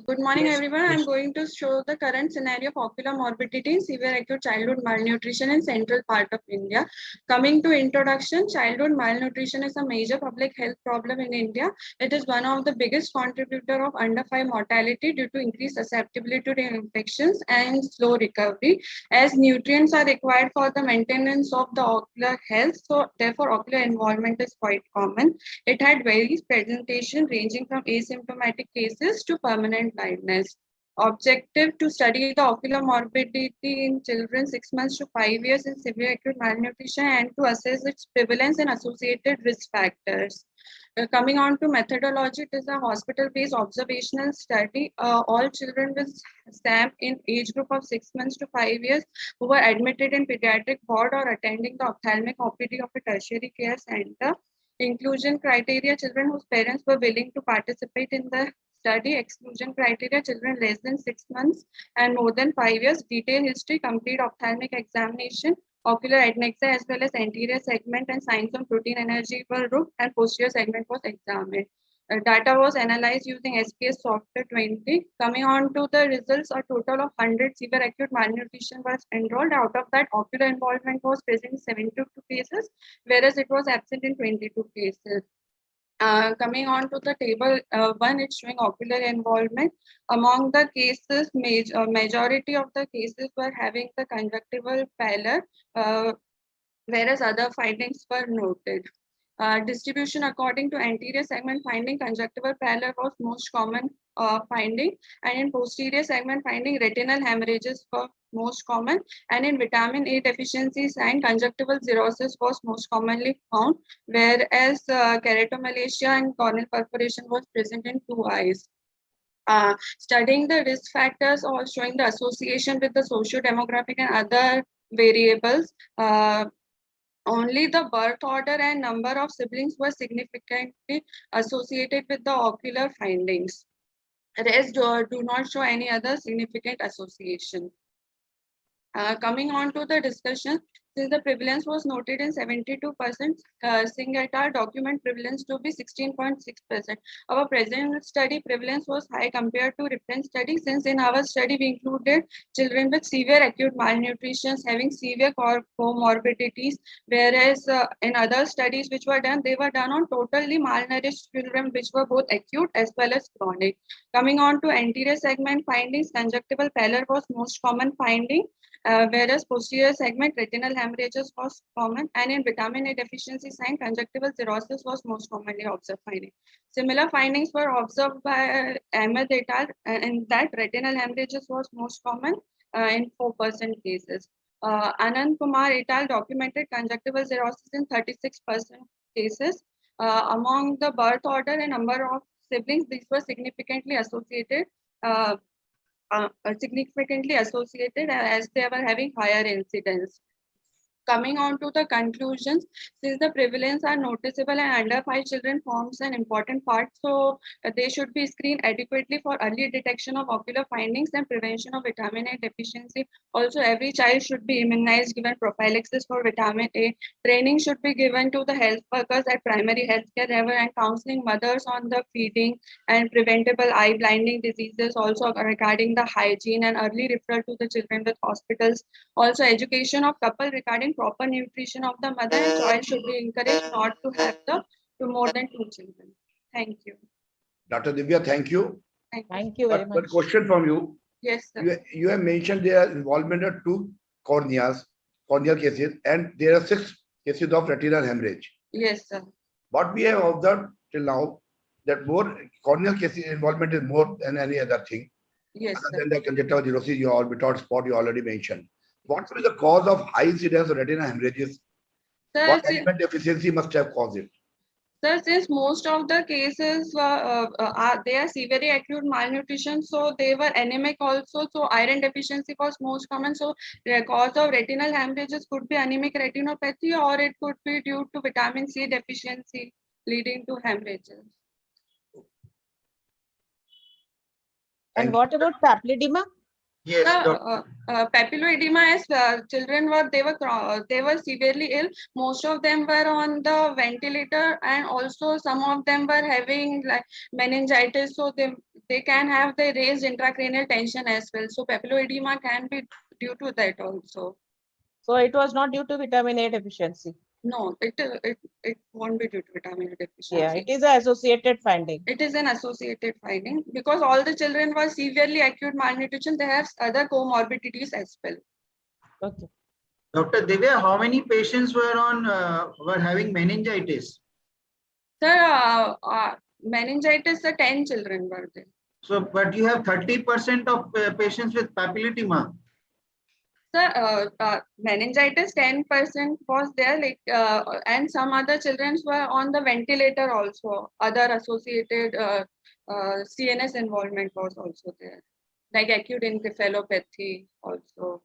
Good morning, Yes, everyone. yes. I'm going to show the current scenario of ocular morbidity in severe acute childhood malnutrition in central part of India. Coming to introduction, childhood malnutrition is a major public health problem in India. It is one of the biggest contributor of under 5 mortality due to increased susceptibility to infections and slow recovery. As nutrients are required for the maintenance of the ocular health, so therefore ocular involvement is quite common. It had various presentation ranging from asymptomatic cases to permanent blindness. Objective to study the ocular morbidity in children 6 months to 5 years in severe acute malnutrition and to assess its prevalence and associated risk factors. Coming on to methodology, it is a hospital-based observational study. All children with SAM in age group of 6 months to 5 years who were admitted in pediatric ward or attending the ophthalmic OPD of a tertiary care center. Inclusion criteria, children whose parents were willing to participate in the study. Exclusion criteria, children less than 6 months and more than 5 years. Detailed history, complete ophthalmic examination, ocular adnexa as well as anterior segment and signs of protein energy were looked and posterior segment was examined. Data was analyzed using SPS software 20. Coming on to the results, a total of 100 severe acute malnutrition was enrolled. Out of that, ocular involvement was present in 72 cases, whereas it was absent in 22 cases. Coming on to the table 1, it's showing ocular involvement. Among the cases, majority of the cases were having the conjunctival pallor, whereas other findings were noted. Distribution according to anterior segment finding, conjunctival pallor was most common finding, and in posterior segment finding, retinal hemorrhages were most common, and in vitamin A deficiency sign, conjunctival xerosis was most commonly found, whereas keratomalacia and corneal perforation was present in 2 eyes. Studying the risk factors or showing the association with the socio-demographic and other variables, only the birth order and number of siblings were significantly associated with the ocular findings. Rest do not show any other significant association. Coming on to the discussion, since the prevalence was noted in 72%, Singh et al. Document prevalence to be 16.6%. Our present study prevalence was high compared to reference study, since in our study we included children with severe acute malnutrition having severe comorbidities, whereas in other studies which were done, they were done on totally malnourished children which were both acute as well as chronic. Coming on to anterior segment findings, conjunctival pallor was most common finding, whereas posterior segment retinal hemorrhages was common, and in vitamin A deficiency sign, conjunctival xerosis was most commonly observed finding. Similar findings were observed by Ahmed et al. In that retinal hemorrhages was most common in 4% cases. Anand Kumar et al. Documented conjunctival xerosis in 36% cases. Among the birth order and number of siblings, these were significantly associated. As they were having higher incidence. Coming on to the conclusions, since the prevalence are noticeable and under 5 children forms an important part, so they should be screened adequately for early detection of ocular findings and prevention of vitamin A deficiency. Also, every child should be immunized, given prophylaxis for vitamin A. Training should be given to the health workers at primary healthcare level and counseling mothers on the feeding and preventable eye blinding diseases, also regarding the hygiene and early referral to the children with hospitals. Also, education of couple regarding proper nutrition of the mother and child should be encouraged not to have to more than 2 children. Thank you. Dr. Divya, thank you. Thank you very much. But question from you. Yes, sir. You have mentioned there involvement of 2 corneal cases, and there are 6 cases of retinal hemorrhage. Yes, sir. What we have observed till now, that more corneal cases involvement is more than any other thing. Yes, other sir. than the conjunctival xerosis, you without spot, you already mentioned. What will be the cause of high incidence of retinal hemorrhages? Sir, What element deficiency must have caused it? Sir, since most of the cases they are severely acute malnutrition, so they were anemic also. So iron deficiency was most common. So the cause of retinal hemorrhages could be anemic retinopathy, or it could be due to vitamin C deficiency leading to hemorrhages. And what about papilledema? Yes, Papilloedema as children they were severely ill. Most of them were on the ventilator, and also some of them were having like meningitis. So they can have the raised intracranial tension as well. So papilloedema can be due to that also. So it was not due to vitamin A deficiency. No, it won't be due to vitamin deficiency. Yeah, it is an associated finding. It is an associated finding because all the children were severely acute malnutrition. They have other comorbidities as well. Okay. Dr. Divya, how many patients were having meningitis? Sir, meningitis, 10 children were there. So, but you have 30% of patients with papilledema. Sir, meningitis 10% was there, like, and some other children were on the ventilator also. Other associated CNS involvement was also there, like acute encephalopathy also.